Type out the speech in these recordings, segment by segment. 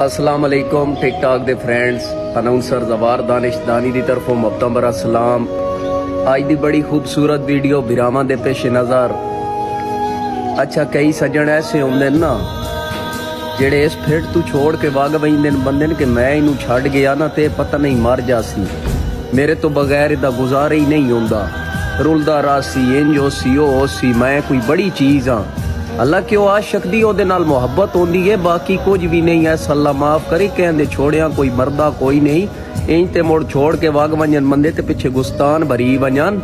अस्सलाम वालेकुम tick talk they friends, announcer जवार दानिश दानी दी तरफों मुबतमरा सलाम। आज दी बड़ी खूबसूरत वीडियो बिरावां दे पेश नज़र। अच्छा, कई सज्जन ऐसे होंदे ना जेड़े इस फिट तू छोड़ के वग वहींदे बंदे कि मैं इनू छड़ गया ना ते पता नहीं मर जासी, मेरे तो बगैर इदा गुजारा ही नहीं होंदा। रुलदा रासी इंज होसी ओ होसी, मैं कोई बड़ी चीज़ हाँ। अल्लाह कि आशिक दी ओदे नाल मुहब्बत होंदी है, बाकी कुछ भी नहीं है। अल्लाह माफ करे, कहंदे छोड़िया कोई मरदा कोई नहीं। इंज ते मुड़ छोड़ के वग वंजन बंदे ते पिछे गुस्तान भरी वंजन।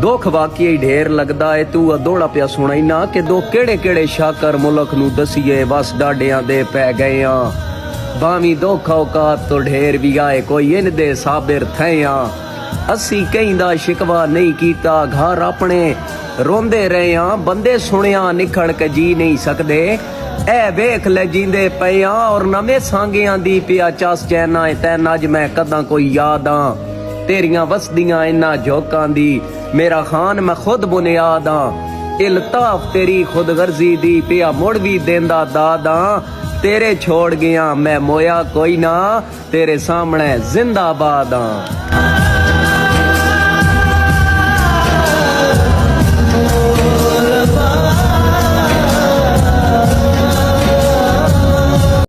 दुख वाकई ढेर लगदा है। तू दौड़ा पिया सुनाई ना कि दो केड़े केड़े शाकर मुल्क नू दसीए, बस डाडियां दे पै गए हाँ। बावी दुख औकात तो ढेर भी आए, कोई इन दे साबिर थे हाँ। असी कहीं दा शिकवा नहीं कीता, घर अपने रोंदे रहे हाँ। बंदे सुनिया निखड़ के जी नहीं सकदे, ए वेख ले जींदे पे हाँ। और नवे सांगियां दी पिया चस चैना तैन अज मैं कदा कोई याद हाँ। तेरियां वसदियां इन्ना झोंकां दी, मेरा खान मैं खुद बुनियाद हाँ। इल्ताफ तेरी खुद गर्जी दी, पिया मुड़ भी देंदा दादा। तेरे छोड़ गया मैं मोया कोई ना, तेरे सामने जिंदाबाद हाँ।